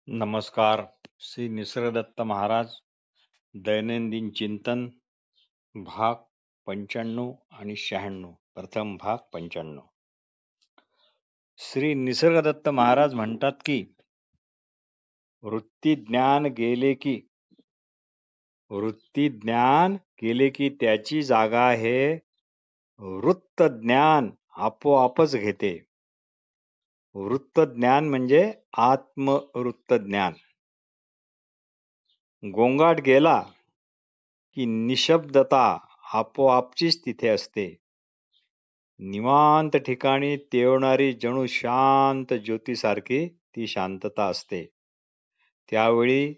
नमस्कार. श्री निसर्गदत्त महाराज दैनंदिन चिंतन भाग 95 आणि 96. प्रथम भाग 95. श्री निसर्गदत्त महाराज म्हणतात की वृत्ती ज्ञान गेले की त्याची जागा हे वृत्त ज्ञान आपोआपच घेते. वृत्त ज्ञान म्हणजे आत्मवृत्त ज्ञान. गोंगाट गेला की निशब्दता आपोआपचीच तिथे असते. निवांत ठिकाणी तेवणारी जणू शांत ज्योतीसारखी ती शांतता असते. त्यावेळी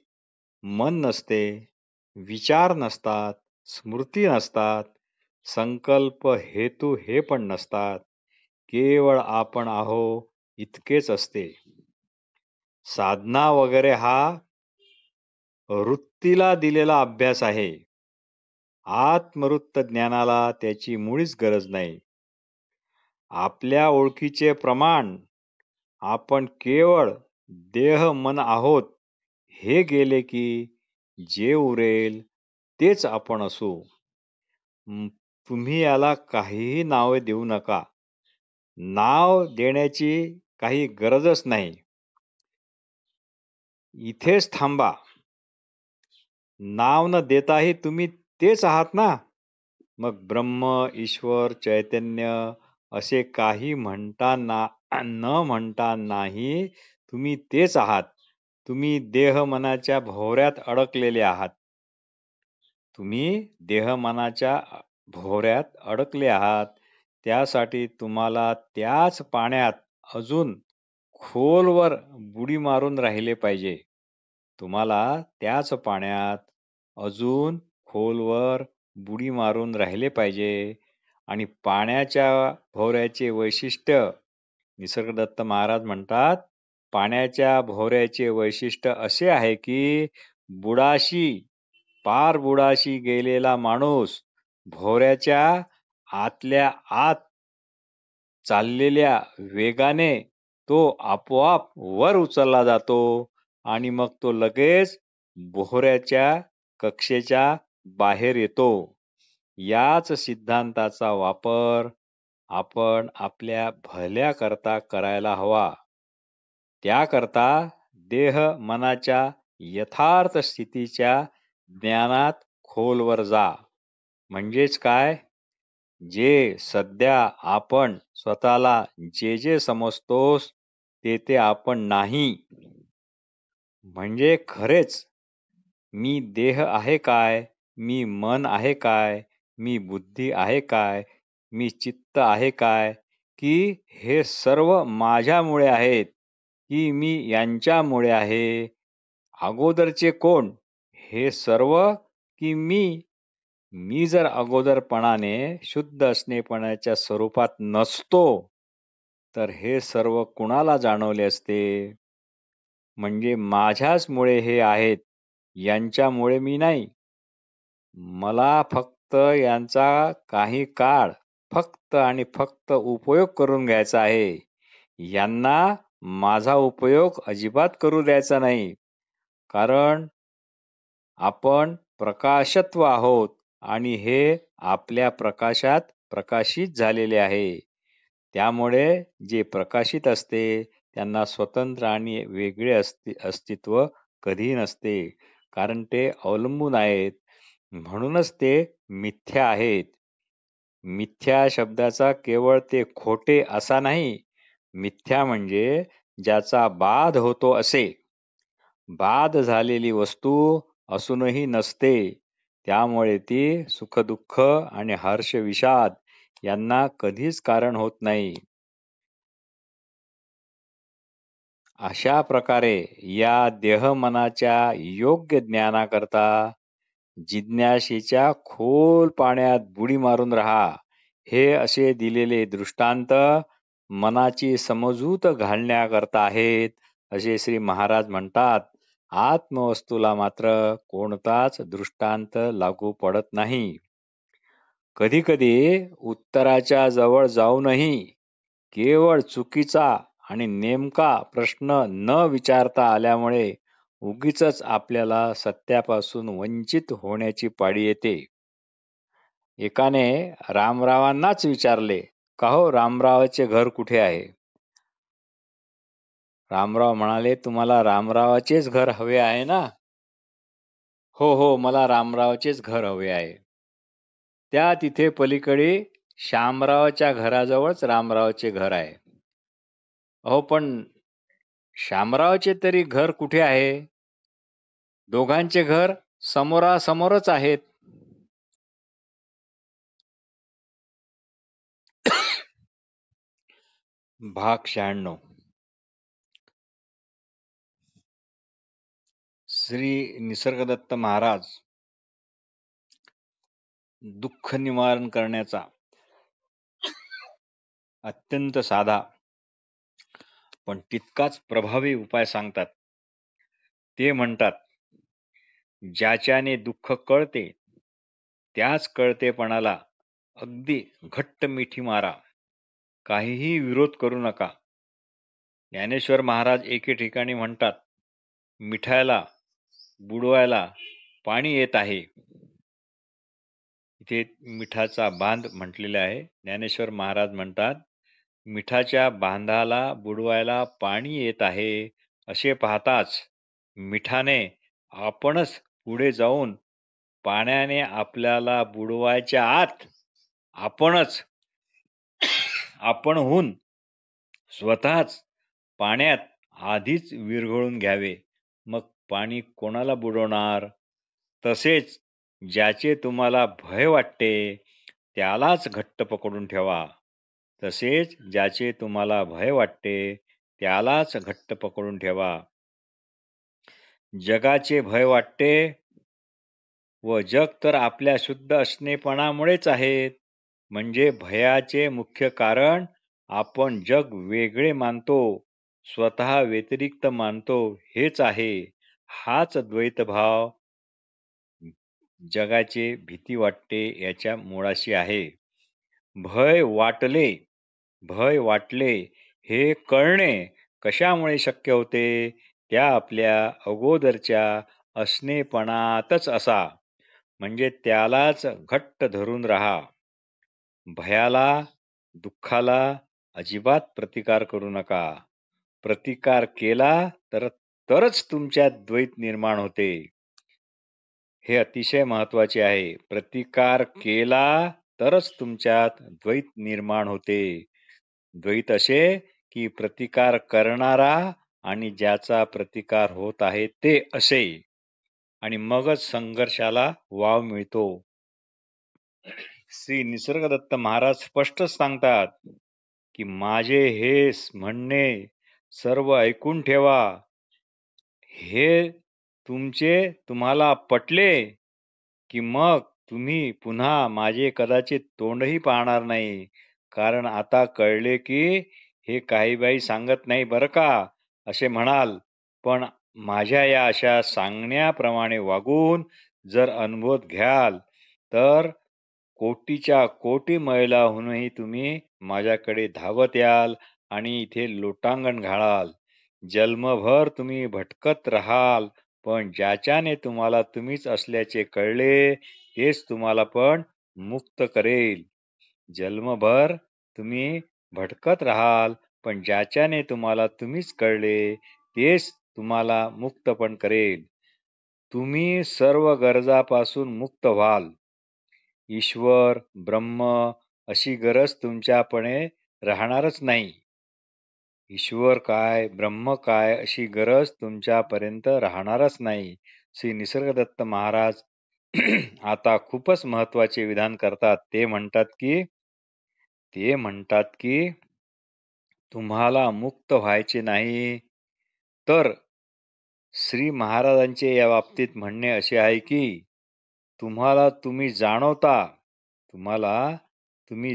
मन नसते, विचार नसतात, स्मृती नसतात, संकल्प हेतू हे पण नसतात. केवळ आपण आहो इतकेच असते. साधना वगैरे हा वृत्तीला दिलेला अभ्यास आहे. आत्मवृत्त ज्ञानाला त्याची मुळीच गरज नाही. आपल्या ओळखीचे प्रमाण आपण केवळ देह मन आहोत हे गेले की जे उरेल तेच आपण असू. तुम्ही याला काहीही नावे देऊ नका. नाव देण्याची काही गरजच नाही. इथेच थांबा. नाव न देताही तुम्ही तेच आहात ना. मग ब्रह्म, ईश्वर, चैतन्य असे काही न म्हणता नाही, तुम्ही तेच आहात. तुम्ही देह मनाच्या भोवऱ्यात अडकलेले आहात. त्यासाठी तुम्हाला त्याच पाण्यात अजून खोलवर बुडी मारून राहिले पाहिजे. आणि पाण्याच्या भोवऱ्याचे वैशिष्ट्य निसर्गदत्त महाराज म्हणतात, पाण्याच्या भोवऱ्याचे वैशिष्ट्य असे आहे की पार बुडाशी गेलेला माणूस भोवऱ्याच्या आतल्या आत चाललेल्या वेगाने तो आपोआप वर उचलला जातो आणि मग तो लगेच भोवऱ्याच्या कक्षेच्या बाहेर येतो. याच सिद्धांताचा वापर आपण आपल्या भल्याकरता करायला हवा. त्याकरता देह मनाच्या यथार्थ स्थितीच्या ज्ञानात खोलवर जा. म्हणजेच काय? जे सध्या आपण स्वतःला जे समजतोस ते आपण नाही. म्हणजे खरेच मी देह आहे काय? मी मन आहे काय? मी बुद्धी आहे काय? मी चित्त आहे काय? की हे सर्व माझ्यामुळे आहेत? की मी यांच्यामुळे आहे? अगोदरचे कोण? हे सर्व की मी? मी जर अगोदरपणाने शुद्ध असणेपणाच्या स्वरूपात नसतो तर हे सर्व कुणाला जाणवले असते? म्हणजे माझ्याच मुळे हे आहेत, यांच्यामुळे मी नाही. मला फक्त यांचा काही काळ फक्त आणि फक्त उपयोग करून घ्यायचा आहे. यांना माझा उपयोग अजिबात करू द्यायचा नाही. कारण आपण प्रकाशत्व आहोत आणि हे आपल्या प्रकाशात प्रकाशित झालेले आहे. त्यामुळे जे प्रकाशित असते त्यांना स्वतंत्र आणि वेगळे अस्तित्व कधी नसते. कारण ते अवलंबून आहेत. म्हणूनच ते मिथ्या आहेत. मिथ्या शब्दाचा केवळ ते खोटे असा नाही. मिथ्या म्हणजे ज्याचा बाध होतो असे. बाध झालेली वस्तू असूनही नसते. त्यामुळे ती सुखदुःख आणि हर्ष विषाद यांना कधीच कारण होत नाही. अशा प्रकारे या देहमनाच्या योग्य ज्ञानाकरता जिज्ञासेच्या खोल पाण्यात बुडी मारून राहा. हे असे दिलेले दृष्टांत मनाची समजूत घालण्याकरता आहेत, असे श्री महाराज म्हणतात. आत्मवस्तूला मात्र कोणताच दृष्टांत लागू पडत नाही. कधी कधी उत्तराच्या जवळ जाऊनही केवळ चुकीचा आणि नेमका प्रश्न न विचारता आल्यामुळे उगीचच आपल्याला सत्यापासून वंचित होण्याची पाळी येते. एकाने रामरावांनाच विचारले, का हो रामरावाचे घर कुठे आहे? रामराव म्हणाले, तुम्हाला रामरावाचेच घर हवे आहे ना? हो हो, मला रामरावाचेच घर हवे आहे. त्या तिथे पलीकडे शामरावाच्या घराजवळच रामरावाचे घर आहे. अहो पण शामरावाचे तरी घर कुठे आहे? दोघांचे घर समोरासमोरच आहेत. भाग 96. श्री निसर्गदत्त महाराज दुःख निवारण करण्याचा अत्यंत साधा पण तितकाच प्रभावी उपाय सांगतात. ते म्हणतात, ज्याच्याने दुःख कळते त्याच कळतेपणाला अगदी घट्ट मिठी मारा, काहीही विरोध करू नका. ज्ञानेश्वर महाराज एके ठिकाणी म्हणतात, मिठाला बुडवायला पाणी येत आहे. इथे मिठाचा बांध म्हटलेला आहे. ज्ञानेश्वर महाराज म्हणतात, मिठाच्या बांधाला बुडवायला पाणी येत आहे. असे पाहताच मिठाने आपणच पुढे जाऊन पाण्याने आपल्याला बुडवायच्या आत आपणच आपणहून स्वतःच पाण्यात आधीच विरघळून घ्यावे. मग पाणी कोणाला बुडवणार? तसेच ज्याचे तुम्हाला भय वाटते त्यालाच घट्ट पकडून ठेवा. तसेच ज्याचे तुम्हाला भय वाटते त्यालाच घट्ट पकडून ठेवा. जगाचे भय वाटते व जग तर आपल्या शुद्ध असणेपणामुळेच आहेत. म्हणजे भयाचे मुख्य कारण आपण जग वेगळे मानतो, स्वतः व्यतिरिक्त मानतो हेच आहे. हाच द्वैतभाव जगाचे भीती वाटते याच्या मुळाशी आहे. भय वाटले हे कळणे कशामुळे शक्य होते? त्या आपल्या अगोदरच्या असणेपणातच असा. म्हणजे त्यालाच घट्ट धरून राहा. भयाला, दुःखाला अजिबात प्रतिकार करू नका. प्रतिकार केला तरच तुमच्यात द्वैत निर्माण होते. हे अतिशय महत्वाचे आहे. प्रतिकार केला तरच तुमच्यात द्वैत निर्माण होते. द्वैत असे की प्रतिकार करणारा आणि ज्याचा प्रतिकार होत आहे ते असे, आणि मगच संघर्षाला वाव मिळतो. श्री निसर्गदत्त महाराज स्पष्ट सांगतात की माझे हे म्हणणे सर्व ऐकून ठेवा. हे तुम्हाला पटले की मग तुम्ही पुन्हा माझे कदाचित तोंडही पाहणार नाही. कारण आता कळले की हे काही बाई सांगत नाही बरं का असे म्हणाल. पण माझ्या या अशा सांगण्याप्रमाणे वागून जर अनुभव घ्याल तर कोटीच्या कोटी मैलाहूनही तुम्ही माझ्याकडे धावत याल आणि इथे लोटांगण घालाल. जन्मभर तुम्ही भटकत राहाल, पण ज्याच्याने तुम्हाला तुम्हीच असल्याचे कळले तेच तुम्हाला पण मुक्त करेल. जन्मभर तुम्ही भटकत राहाल, पण ज्याच्याने तुम्हाला तुम्हीच कळले तेच तुम्हाला मुक्त पण करेल. तुम्ही सर्व गरजापासून मुक्त व्हाल. ईश्वर, ब्रह्म अशी गरज तुमच्यापणे राहणारच नाही. ईश्वर काय, ब्रह्म काय अशी गरज तुमच्यापर्यंत राहणारच नाही. श्री निसर्गदत्त महाराज आता खूपच महत्वाचे विधान करतात. ते म्हणतात की तुम्हाला मुक्त व्हायचे नाही तर श्री महाराजांचे या बाबतीत म्हणणे असे आहे की तुम्हाला तुम्ही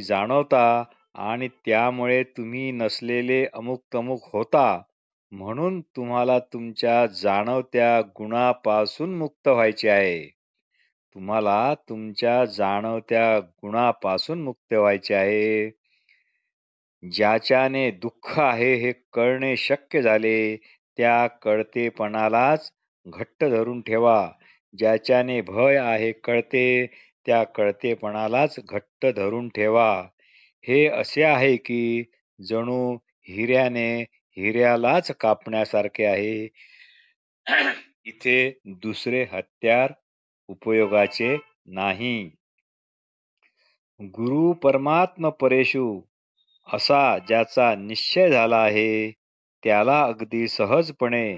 जाणवता आणि त्यामुळे तुम्ही नसलेले अमुक तमुक होता. म्हणून तुम्हाला तुमच्या जाणवत्या गुणापासून मुक्त व्हायचे आहे. तुम्हाला तुमच्या जाणवत्या गुणापासून मुक्त व्हायचे आहे. ज्याच्याने दुःख आहे हे कळणे शक्य झाले, त्या कळतेपणालाच घट्ट धरून ठेवा. ज्याच्याने भय आहे कळते, त्या कळतेपणालाच घट्ट धरून ठेवा. हे असे आहे की जणू हिऱ्याने हिऱ्यालाच कापण्यासारखे आहे. इथे दुसरे हत्यार उपयोगाचे नाही. गुरु परमात्म परेशू असा ज्याचा निश्चय झाला आहे, त्याला अगदी सहजपणे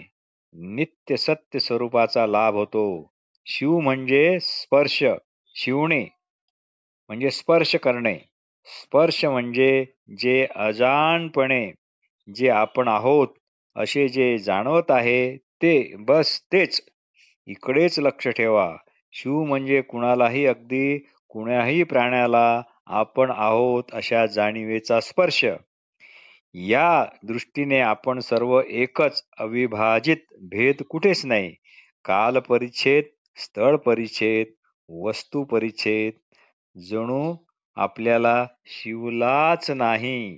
नित्य सत्य स्वरूपाचा लाभ होतो. शिव म्हणजे स्पर्श, शिवणे म्हणजे स्पर्श करणे. स्पर्श म्हणजे जे अजाणपणे जे आपण आहोत असे जे जाणवत आहे ते, बस तेच. इकडेच लक्ष ठेवा. शिव म्हणजे कुणालाही, अगदी कुण्याही प्राण्याला आपण आहोत अशा जाणीवेचा स्पर्श. या दृष्टीने आपण सर्व एकच, अविभाजित, भेद कुठेच नाही. काल परिच्छेद, स्थळ परिच्छेद, वस्तू परिच्छेद जणू आपल्याला शिवलाच नाही.